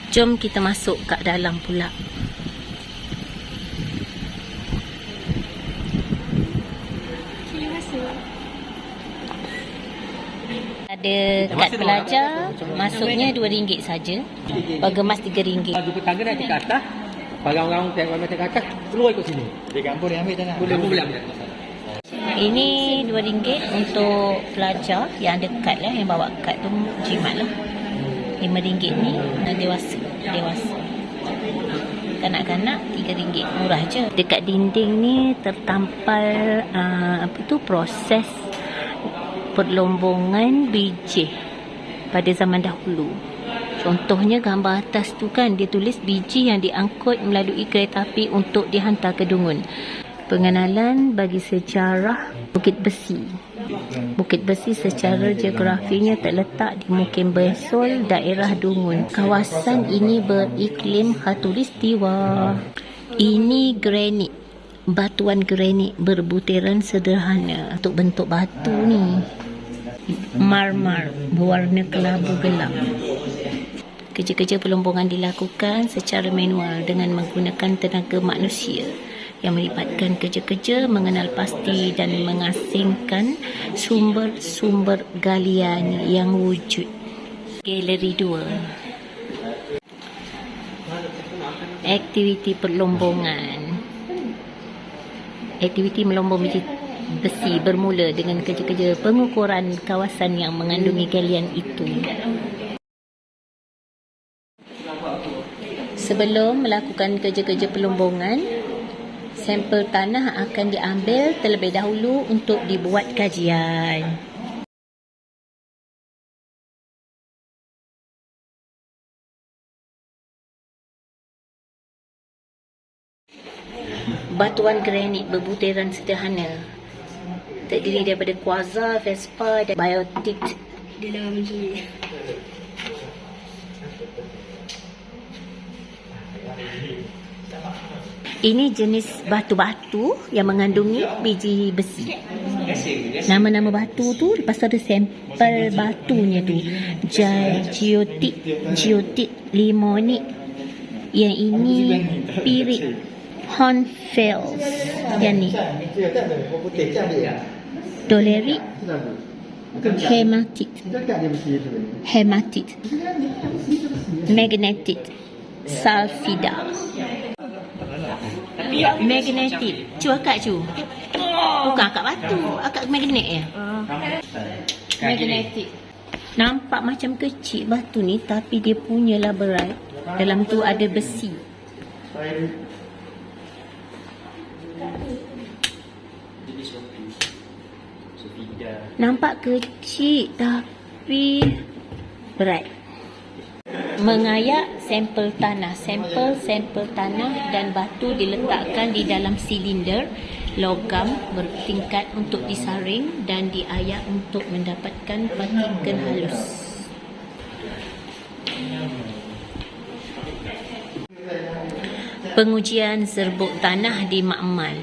Jom kita masuk kat dalam pula. Ada kad pelajar, masuknya RM2 saja. Bergemas RM3. Jumpa tangga naik ke atas. Orang-orang tengok ke atas, keluar ikut sini. Di kampung dia ambil tak nak? Boleh ambil. Ini RM2 untuk pelajar yang ada kad lah, yang bawa kad tu jimat lah. RM5 ni dewasa. Kanak-kanak RM3, murah je. Dekat dinding ni tertampal proses perlombongan bijih pada zaman dahulu. Contohnya gambar atas tu kan, dia tulis biji yang diangkut melalui kereta api untuk dihantar ke Dungun. Pengenalan bagi sejarah Bukit Besi. Bukit Besi secara geografinya terletak di Mukim Besol, daerah Dungun. Kawasan ini beriklim khatulistiwa. Ini granit, batuan granit berbutiran sederhana. Untuk bentuk batu ni marmar berwarna kelabu gelap. Kerja-kerja pelombongan dilakukan secara manual dengan menggunakan tenaga manusia yang melibatkan kerja-kerja mengenal pasti dan mengasingkan sumber-sumber galian yang wujud. Galeri 2. Aktiviti perlombongan. Aktiviti melombong biji besi bermula dengan kerja-kerja pengukuran kawasan yang mengandungi galian itu. Sebelum melakukan kerja-kerja pelombongan, sampel tanah akan diambil terlebih dahulu untuk dibuat kajian. Batuan granit berbutiran sederhana terdiri daripada kuarsa, vespa dan biotit. Dia dah mencuri. Ini jenis batu-batu yang mengandungi biji besi. Nama-nama batu tu, lepas tu ada sampel batunya tu. Geotit, limonik. Yang ini pirit, hornfels. Yang ni dolerit, hematit, magnetit, sulfida. Magnetit. Cu akak cu. Bukan akak batu, akak magnet ya. Magnetit. Nampak macam kecil batu ni, tapi dia punyalah berat. Dalam tu ada besi. Nampak kecil tapi berat. Mengayak sampel tanah. Sampel tanah dan batu diletakkan di dalam silinder logam bertingkat untuk disaring dan diayak untuk mendapatkan partikel halus. Pengujian serbuk tanah di makmal.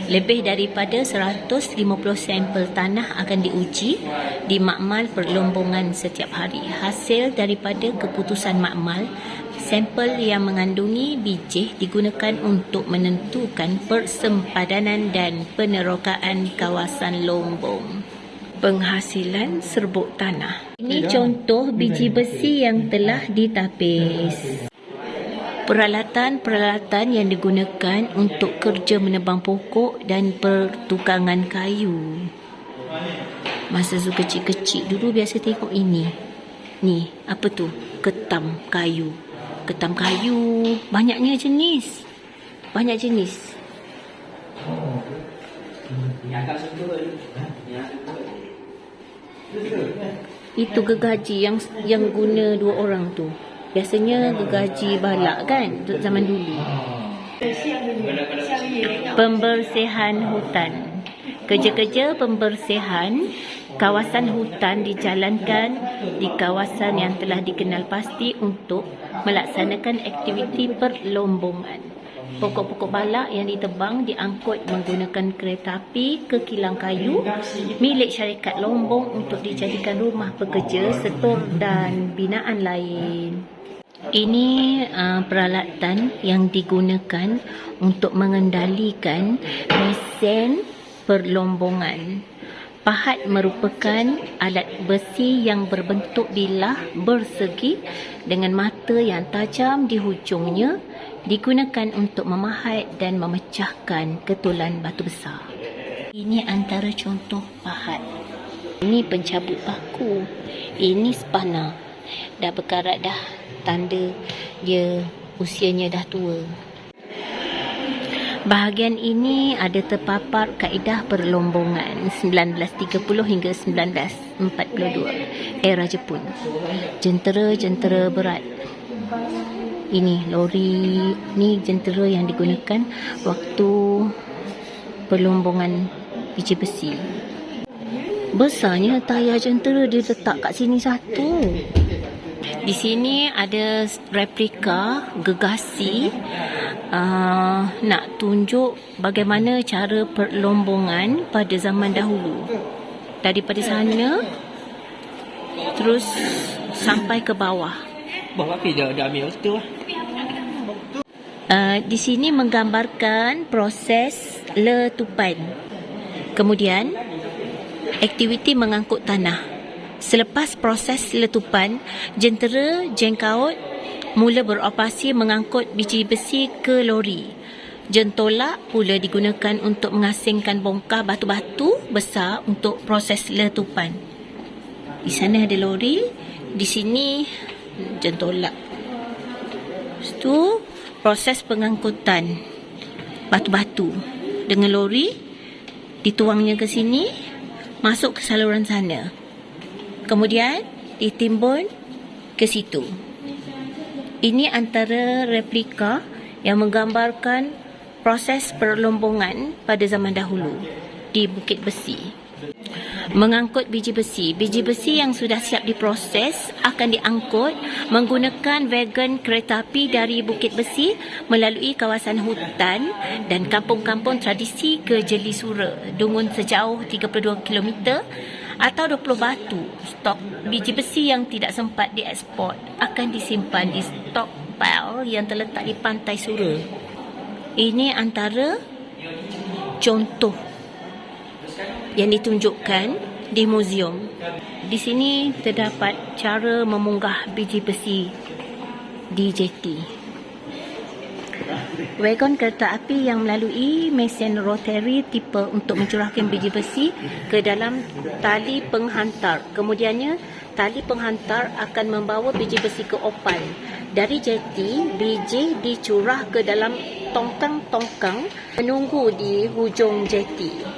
Lebih daripada 150 sampel tanah akan diuji di makmal perlombongan setiap hari. Hasil daripada keputusan makmal, sampel yang mengandungi biji digunakan untuk menentukan persempadanan dan penerokaan kawasan lombong. Penghasilan serbuk tanah. Ini contoh biji besi yang telah ditapis. Peralatan-peralatan yang digunakan untuk kerja menebang pokok dan pertukangan kayu. Masa Zu kecil-kecil dulu biasa tengok ini. Ni, apa tu? Ketam kayu. Ketam kayu. Banyaknya jenis. Banyak jenis. Itu gergaji yang guna 2 orang tu. Biasanya gergaji balak kan, zaman dulu. Pembersihan hutan. Kerja-kerja pembersihan kawasan hutan dijalankan di kawasan yang telah dikenal pasti untuk melaksanakan aktiviti perlombongan. Pokok-pokok balak yang ditebang diangkut menggunakan kereta api ke kilang kayu milik syarikat Lombong untuk dijadikan rumah pekerja, setor dan binaan lain. Ini peralatan yang digunakan untuk mengendalikan mesin perlombongan. Pahat merupakan alat besi yang berbentuk bilah bersegi dengan mata yang tajam di hujungnya, digunakan untuk memahat dan memecahkan ketulan batu besar. Ini antara contoh pahat. Ini pencabut paku. Ini spana. Dah berkarat dah, tanda dia usianya dah tua. Bahagian ini ada terpapar kaedah perlombongan 1930 hingga 1942 era Jepun. Jentera-jentera berat. Ini lori, ni jentera yang digunakan waktu perlombongan biji besi. Besarnya tayar jentera dia letak kat sini satu. Di sini ada replika gergasi nak tunjuk bagaimana cara perlombongan pada zaman dahulu. Daripada sana terus sampai ke bawah. Bawa api dah ambil tu lah. Di sini menggambarkan proses letupan. Kemudian aktiviti mengangkut tanah. Selepas proses letupan, jentera jengkaut mula beroperasi mengangkut biji besi ke lori. Jentolak pula digunakan untuk mengasingkan bongkah batu-batu besar untuk proses letupan. Di sana ada lori, di sini jentolak. Lepas tu proses pengangkutan batu-batu dengan lori, dituangnya ke sini, masuk ke saluran sana. Kemudian ditimbun ke situ. Ini antara replika yang menggambarkan proses perlombongan pada zaman dahulu di Bukit Besi. Mengangkut biji besi. Biji besi yang sudah siap diproses akan diangkut menggunakan wagon kereta api dari Bukit Besi melalui kawasan hutan dan kampung-kampung tradisi ke Jelisura, Dungun sejauh 32 km atau 20 batu. Stok biji besi yang tidak sempat diekspor akan disimpan di stockpile yang terletak di pantai Sura. Ini antara contoh yang ditunjukkan di muzium. Di sini terdapat cara memunggah biji besi di jeti. Wagon kereta api yang melalui mesin rotary tipe untuk mencurahkan biji besi ke dalam tali penghantar. Kemudiannya, tali penghantar akan membawa biji besi ke opal. Dari jeti, biji dicurah ke dalam tongkang-tongkang menunggu di hujung jeti.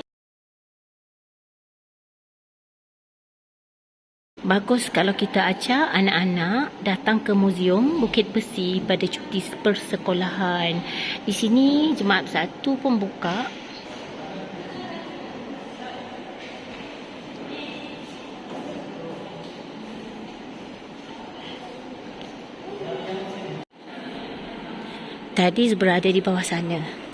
Bagus kalau kita ajak anak-anak datang ke Muzium Bukit Besi pada cuti persekolahan. Di sini Jemaat Bersatu pun buka. Tadi berada di bawah sana.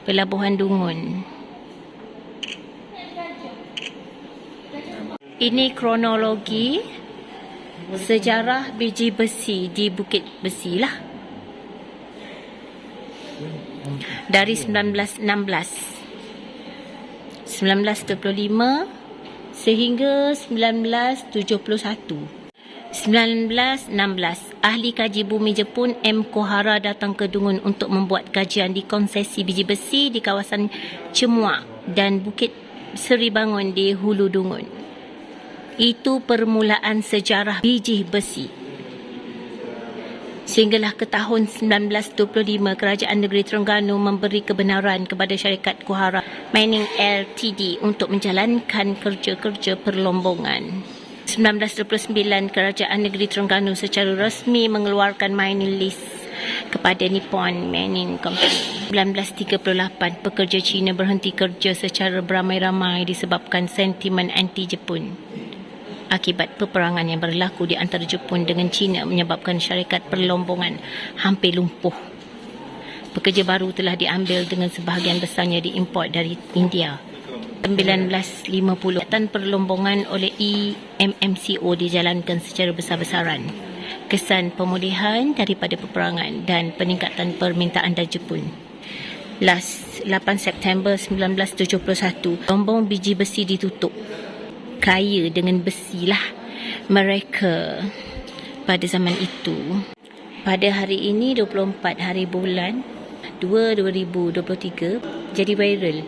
Pelabuhan Dungun. Ini kronologi sejarah biji besi di Bukit Besi lah. Dari 1916, 1925 sehingga 1971. 1916, ahli kaji bumi Jepun M. Kohara datang ke Dungun untuk membuat kajian di konsesi biji besi di kawasan Cemuak dan Bukit Seri Bangun di Hulu Dungun. Itu permulaan sejarah biji besi. Sehinggalah ke tahun 1925, Kerajaan Negeri Terengganu memberi kebenaran kepada syarikat Kohara Mining Ltd untuk menjalankan kerja-kerja perlombongan. 1929, Kerajaan Negeri Terengganu secara rasmi mengeluarkan mining list kepada Nippon Mining Company. 1938, pekerja Cina berhenti kerja secara beramai-ramai disebabkan sentimen anti-Jepun. akibat peperangan yang berlaku di antara Jepun dengan China menyebabkan syarikat perlombongan hampir lumpuh. Pekerja baru telah diambil dengan sebahagian besarnya diimport dari India. 1950, kegiatan perlombongan oleh IMMCO dijalankan secara besar-besaran. Kesan pemulihan daripada peperangan dan peningkatan permintaan dari Jepun. 8 September 1971, lombong biji besi ditutup. Kaya dengan besi lah mereka pada zaman itu. Pada hari ini 24 hari bulan 2023 jadi viral.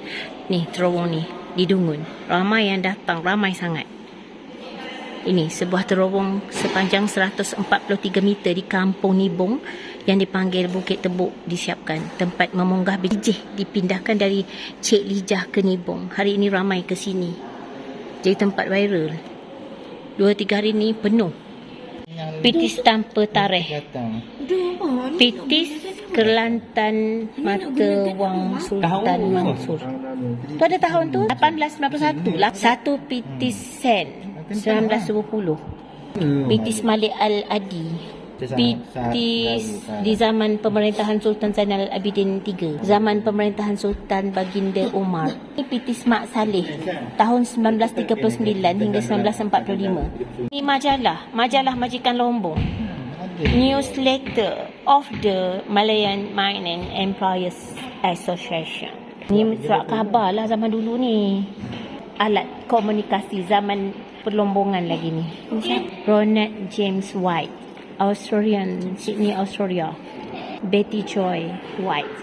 Ni terowong ni di Dungun. Ramai yang datang, ramai sangat. Ini sebuah terowong sepanjang 143 meter di Kampung Nibong yang dipanggil Bukit Tebuk disiapkan. Tempat memunggah bijih dipindahkan dari Cik Lijah ke Nibong. Hari ini ramai ke sini. Jadi tempat viral. 2-3 hari ni penuh. Pitis tanpa tarikh. Pitis Kelantan Mata Wang Sultan Mansur. Tu ada tahun tu 1891. Satu pitis sen 1920. Pitis Malik Al-Adi. Pitis di zaman pemerintahan Sultan Zainal Abidin III. Zaman pemerintahan Sultan Baginda Umar. Pitis Mak Saleh tahun 1939 hingga 1945. Ini majalah Majikan Lombong. Newsletter of the Malayan Mining Employers Association. Ni surat khabar lah zaman dulu ni. Alat komunikasi zaman perlombongan lagi ni. Ronald James White, Australian, Sydney, Australia. Betty Joy White.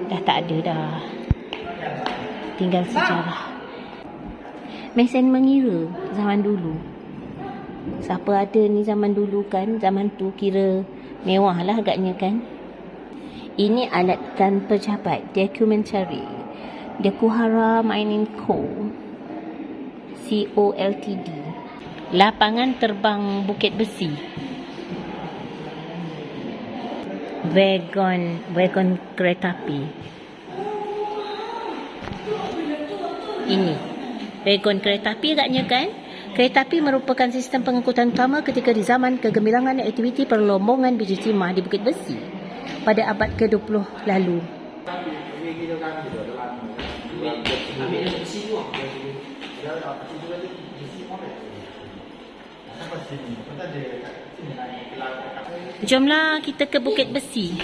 Dah tak ada dah. Tinggal sejarah. Mesin mengira zaman dulu. Siapa ada ni zaman dulu kan, zaman tu kira mewah lah agaknya kan. Ini alat tanpa pejabat, dokumentari. The Kuhara Mining Co. Ltd. Lapangan terbang Bukit Besi. Wagon kereta api. Ini wagon kereta api agaknya kan. Kereta api merupakan sistem pengangkutan utama ketika di zaman kegemilangan aktiviti perlombongan biji timah di Bukit Besi pada abad ke-20 lalu. Jomlah kita ke Bukit Besi.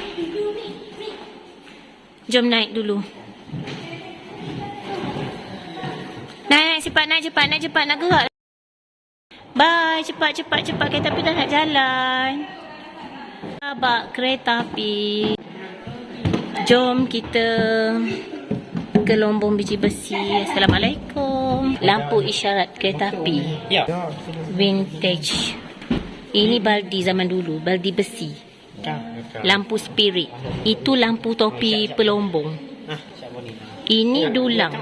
Jom naik dulu. Naik cepat, nak gerak. Bye, cepat. Kereta api dah nak jalan. Sabar kereta api. Jom kita ke Lombong Biji Besi. Assalamualaikum. Lampu isyarat kereta api. Vintage. Ini baldi zaman dulu, baldi besi. Lampu spirit. Itu lampu topi pelombong. Ini dulang.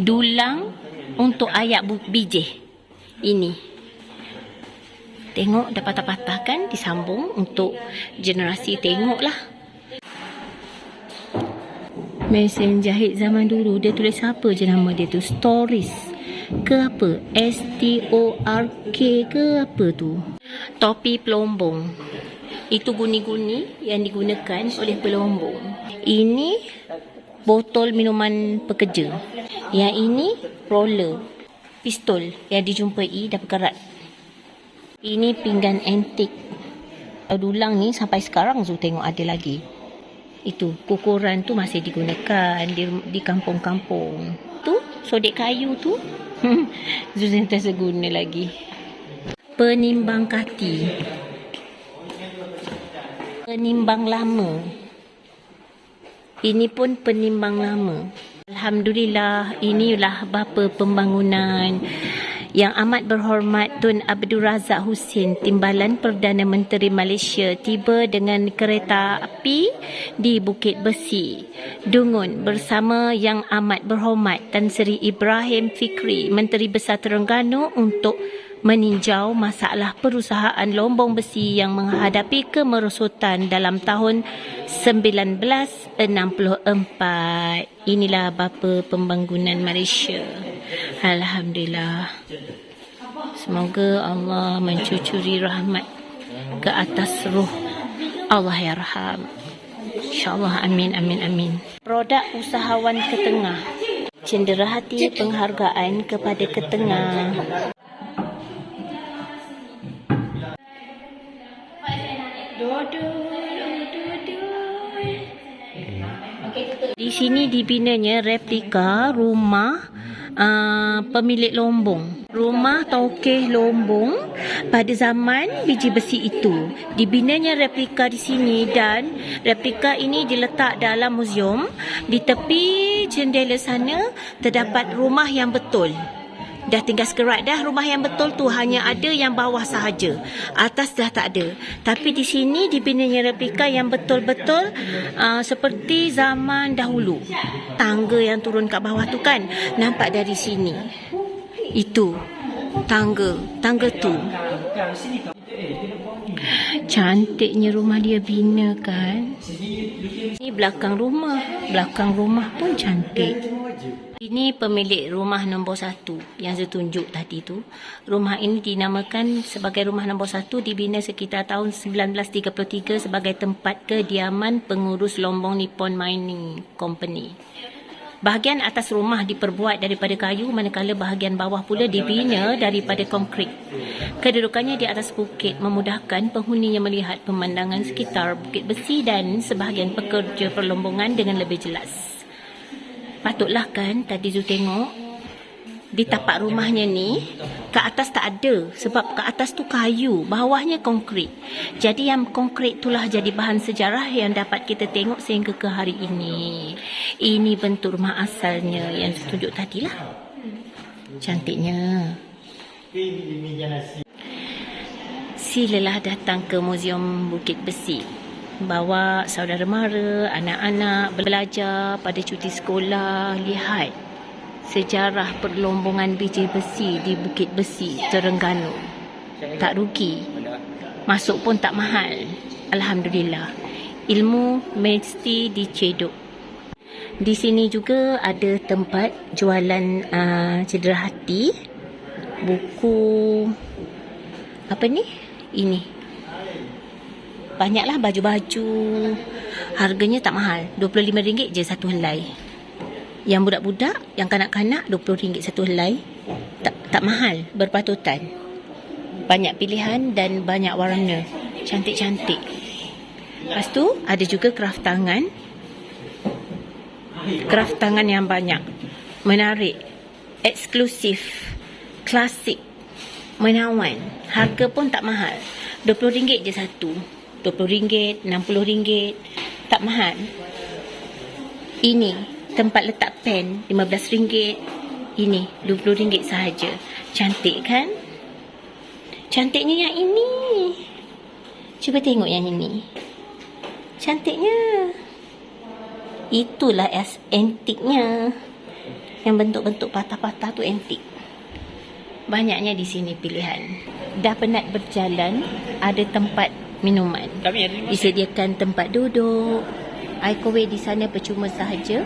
Dulang untuk ayak bijih. Ini. Tengok dah patah-patah kan, disambung untuk generasi tengoklah. Mesin jahit zaman dulu, dia tulis apa je nama dia tu? Stories ke apa? STORK ke apa tu? Topi pelombong. Itu guni-guni yang digunakan oleh pelombong. Ini botol minuman pekerja. Yang ini roller. Pistol yang dijumpai dan berkarat. Ini pinggan antik. Dulang ni sampai sekarang Zu tengok ada lagi. Itu kukuran tu masih digunakan di kampung-kampung. Tu sodek kayu tu Zu sentiasa guna lagi. Penimbang kaki. Penimbang lama. Ini pun penimbang lama. Alhamdulillah, inilah bapa pembangunan Yang Amat Berhormat Tun Abdul Razak Husin, Timbalan Perdana Menteri Malaysia, tiba dengan kereta api di Bukit Besi, Dungun bersama Yang Amat Berhormat Tan Sri Ibrahim Fikri, Menteri Besar Terengganu, untuk meninjau masalah perusahaan lombong besi yang menghadapi kemerosotan dalam tahun 1964. Inilah bapa pembangunan Malaysia. Alhamdulillah. Semoga Allah mencucuri rahmat ke atas ruh Allah ya Rahman. InsyaAllah, amin, amin, amin. Produk usahawan Ketengah. Cenderahati penghargaan kepada Ketengah. Di sini dibinanya replika rumah pemilik Lombong. Rumah Tauke Lombong pada zaman biji besi itu. Dibinanya replika di sini dan replika ini diletak dalam muzium. Di tepi jendela sana terdapat rumah yang betul. Dah tinggal sekerat dah rumah yang betul tu, hanya ada yang bawah sahaja. Atas dah tak ada. Tapi di sini dibinanya replika yang betul-betul seperti zaman dahulu. Tangga yang turun kat bawah tu kan, nampak dari sini. Itu tangga tu. Cantiknya rumah dia bina kan. Ini belakang rumah pun cantik. Ini pemilik rumah nombor 1 yang saya tunjuk tadi tu. Rumah ini dinamakan sebagai rumah nombor 1, dibina sekitar tahun 1933 sebagai tempat kediaman pengurus Lombong Nippon Mining Company. Bahagian atas rumah diperbuat daripada kayu, manakala bahagian bawah pula dibina daripada konkrit. Kedudukannya di atas bukit memudahkan penghuninya melihat pemandangan sekitar Bukit Besi dan sebahagian pekerja perlombongan dengan lebih jelas. Patutlah kan tadi Zul tengok di tapak rumahnya ni, ke atas tak ada sebab ke atas tu kayu, bawahnya konkrit. Jadi yang konkrit itulah jadi bahan sejarah yang dapat kita tengok sehingga ke hari ini. Ini bentuk rumah asalnya yang saya tunjuk tadi lah. Cantiknya. Silalah datang ke Muzium Bukit Besi. Bawa saudara mara, anak-anak belajar pada cuti sekolah, lihat sejarah perlombongan biji besi di Bukit Besi, Terengganu. Tak rugi. Masuk pun tak mahal. Alhamdulillah. Ilmu mesti dicedok. Di sini juga ada tempat jualan cenderahati, buku apa ni? Ini. Banyaklah baju-baju. Harganya tak mahal. RM25 je satu helai. Yang budak-budak, yang kanak-kanak RM20 satu helai. Tak mahal, berpatutan. Banyak pilihan dan banyak warna. Cantik-cantik. Lepas tu ada juga kraft tangan. Kraft tangan yang banyak. Menarik. Eksklusif. Klasik. Menawan. Harga pun tak mahal. RM20 je satu. RM20, RM60. Tak mahal. Ini tempat letak pen RM15. Ini RM20 sahaja. Cantik kan? Cantiknya yang ini. Cuba tengok yang ini. Cantiknya. Itulah antiknya. Yang bentuk-bentuk patah-patah tu antik. Banyaknya di sini pilihan. Dah penat berjalan, ada tempat minuman. Disediakan tempat duduk. Air di sana percuma sahaja.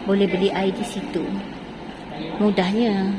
Boleh beli air di situ. Mudahnya.